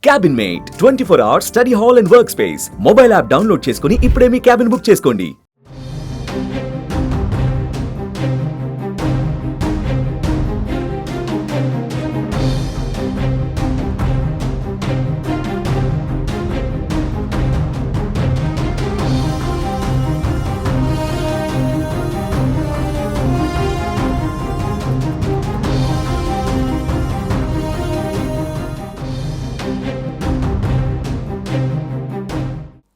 Cabin mate 24 hours study hall and work space mobile app download చేసుకుని ఇప్పుడే మీ cabin book చేసుకోండి.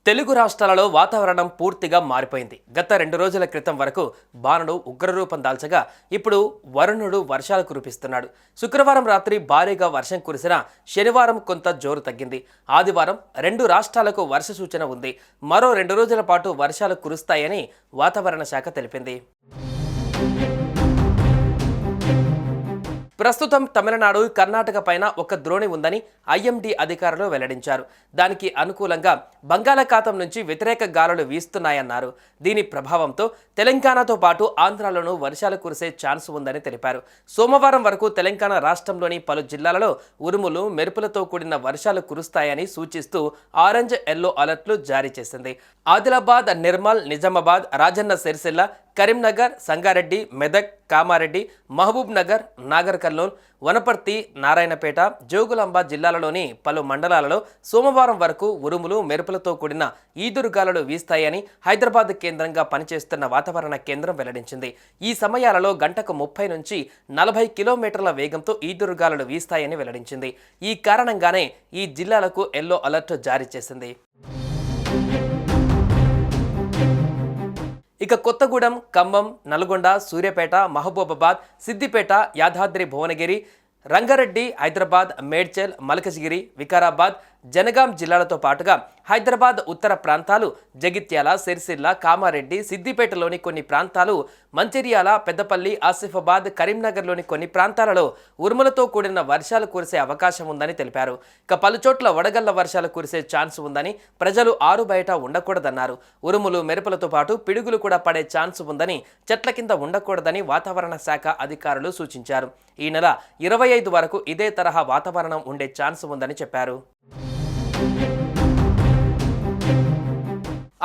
తెలుగు రాష్ట్రాలలో వాతావరణం పూర్తిగా మారిపోయింది. గత 2 రోజుల క్రితం వరకు బాణుడు ఉగ్రరూపం దాల్చగా ఇప్పుడు వరుణుడు వర్షాలు కురిపిస్తున్నాడు. శుక్రవారం రాత్రి భారీగా వర్షం కురిసినా శనివారం కొంత జోరు తగ్గింది. ఆదివారం 2 రాష్ట్రాలకు వర్ష సూచన ఉంది. మరో 2 రోజుల పాటు వర్షాలు కురుస్తాయని వాతావరణ శాఖ తెలిపింది. ప్రస్తుతం తమిళనాడు, కర్ణాటక పైన ఒక ద్రోణి ఉందని ఐఎండీ అధికారులు వెల్లడించారు. దానికి అనుకూలంగా బంగాళాఖాతం నుంచి వ్యతిరేక గాలులు వీస్తున్నాయన్నారు. దీని ప్రభావంతో తెలంగాణతో పాటు ఆంధ్రాలోనూ వర్షాలు కురిసే ఛాన్స్ ఉందని తెలిపారు. సోమవారం వరకు తెలంగాణ రాష్ట్రంలోని పలు జిల్లాలలో ఉరుములు, మెరుపులతో కూడిన వర్షాలు కురుస్తాయని సూచిస్తూ ఆరెంజ్, ఎల్లో అలర్ట్లు జారీ చేసింది. ఆదిలాబాద్, నిర్మల్, నిజామాబాద్, రాజన్న సిరిసిల్ల, కరీంనగర్, సంగారెడ్డి, మెదక్, కామారెడ్డి, మహబూబ్ నగర్, నాగర్ కర్నూల్, వనపర్తి, నారాయణపేట, జోగులాంబ జిల్లాలలోని పలు మండలాలలో సోమవారం వరకు ఉరుములు, మెరుపులతో కూడిన ఈదురుగాలులు వీస్తాయని హైదరాబాద్ కేంద్రంగా పనిచేస్తున్న వాతావరణ కేంద్రం వెల్లడించింది. ఈ సమయాలలో గంటకు 30 నుంచి 40 కిలోమీటర్ల వేగంతో ఈదురుగాలులు వీస్తాయని వెల్లడించింది. ఈ కారణంగానే ఈ జిల్లాలకు ఎల్లో అలర్ట్ జారీ చేసింది. ఇక కొత్తగూడెం, ఖమ్మం, నల్గొండ, సూర్యాపేట, మహబూబాబాద్, సిద్దిపేట, యాదాద్రి భువనగిరి, రంగారెడ్డి, హైదరాబాద్, మేడ్చల్, మల్కజ్గిరి, వికారాబాద్, జనగాం జిల్లాలతో పాటుగా హైదరాబాద్ ఉత్తర ప్రాంతాలు, జగిత్యాల, సిరిసిల్ల, కామారెడ్డి, సిద్దిపేటలోని కొన్ని ప్రాంతాలు, మంచిర్యాల, పెద్దపల్లి, ఆసిఫాబాద్, కరీంనగర్లోని కొన్ని ప్రాంతాలలో ఉరుములతో కూడిన వర్షాలు కురిసే అవకాశం ఉందని తెలిపారు. ఇక పలుచోట్ల వడగళ్ల వర్షాలు కురిసే ఛాన్స్ ఉందని, ప్రజలు ఆరు బయట ఉండకూడదన్నారు. ఉరుములు, మెరుపులతో పాటు పిడుగులు కూడా పడే ఛాన్స్ ఉందని, చెట్ల కింద ఉండకూడదని వాతావరణ శాఖ అధికారులు సూచించారు. ఈ నెల 25 వరకు ఇదే తరహా వాతావరణం ఉండే ఛాన్స్ ఉందని చెప్పారు.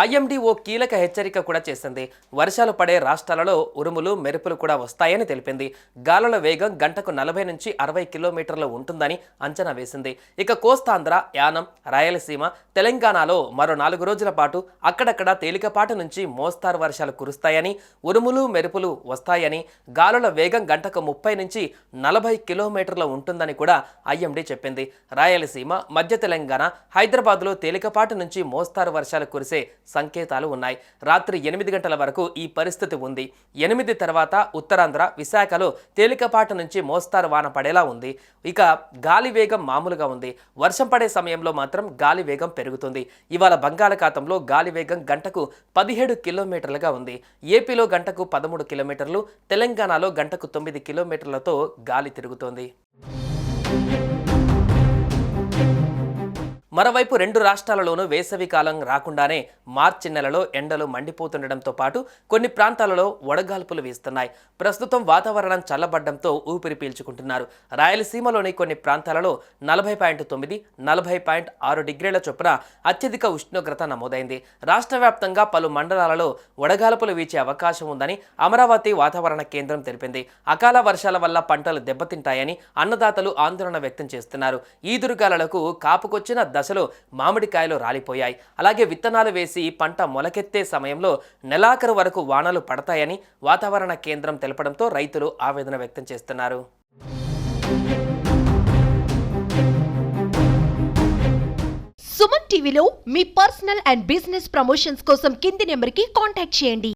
ఐఎండీ ఓ కీలక హెచ్చరిక కూడా చేసింది. వర్షాలు పడే రాష్ట్రాలలో ఉరుములు, మెరుపులు కూడా వస్తాయని తెలిపింది. గాలుల వేగం గంటకు 40 నుంచి 60 కిలోమీటర్లు ఉంటుందని అంచనా వేసింది. ఇక కోస్తాంధ్ర, యానం, రాయలసీమ, తెలంగాణలో మరో 4 రోజుల పాటు అక్కడక్కడ తేలికపాటి నుంచి మోస్తారు వర్షాలు కురుస్తాయని, ఉరుములు, మెరుపులు వస్తాయని, గాలుల వేగం గంటకు 30 నుంచి 40 కిలోమీటర్లు ఉంటుందని కూడా ఐఎండీ చెప్పింది. రాయలసీమ, మధ్య తెలంగాణ, హైదరాబాద్లో తేలికపాటి నుంచి మోస్తారు వర్షాలు కురిసే సంకేతాలు ఉన్నాయి. రాత్రి 8 గంటల వరకు ఈ పరిస్థితి ఉంది. 8 తర్వాత ఉత్తరాంధ్ర, విశాఖలో తేలికపాటి నుంచి మోస్తారు వాన పడేలా ఉంది. ఇక గాలి వేగం మామూలుగా ఉంది. వర్షం పడే సమయంలో మాత్రం గాలి వేగం పెరుగుతుంది. ఇవాళ బంగాళాఖాతంలో గాలి వేగం గంటకు 17 కిలోమీటర్లుగా ఉంది. ఏపీలో గంటకు 13 కిలోమీటర్లు, తెలంగాణలో గంటకు 9 కిలోమీటర్లతో గాలి తిరుగుతోంది. మరోవైపు 2 రాష్ట్రాలలోనూ వేసవి కాలం రాకుండానే మార్చి నెలలో ఎండలు మండిపోతుండటంతో పాటు కొన్ని ప్రాంతాలలో వడగాల్పులు వీస్తున్నాయి. ప్రస్తుతం వాతావరణం చల్లబడ్డంతో ఊపిరి పీల్చుకుంటున్నారు. రాయలసీమలోని కొన్ని ప్రాంతాలలో 40.9, 40.6 డిగ్రీల చొప్పున అత్యధిక ఉష్ణోగ్రత నమోదైంది. రాష్ట్ర వ్యాప్తంగా పలు మండలాలలో వడగాల్పులు వీచే అవకాశం ఉందని అమరావతి వాతావరణ కేంద్రం తెలిపింది. అకాల వర్షాల వల్ల పంటలు దెబ్బతింటాయని అన్నదాతలు ఆందోళన వ్యక్తం చేస్తున్నారు. ఈదురుగాలులకు కాపుకొచ్చిన దశలో మామిడికాయలు రాలిపోయాయి. అలాగే విత్తనాలు వేసి పంట మొలకెత్తే సమయంలో నెలాఖరు వరకు వానలు పడతాయని వాతావరణ కేంద్రం తెలపడంతో రైతులు ఆవేదన వ్యక్తం చేస్తున్నారు. సుమన్ టీవీలో మీ పర్సనల్ అండ్ బిజినెస్ ప్రమోషన్స్ కోసం కింది నెంబర్కి కాంటాక్ట్ చేయండి.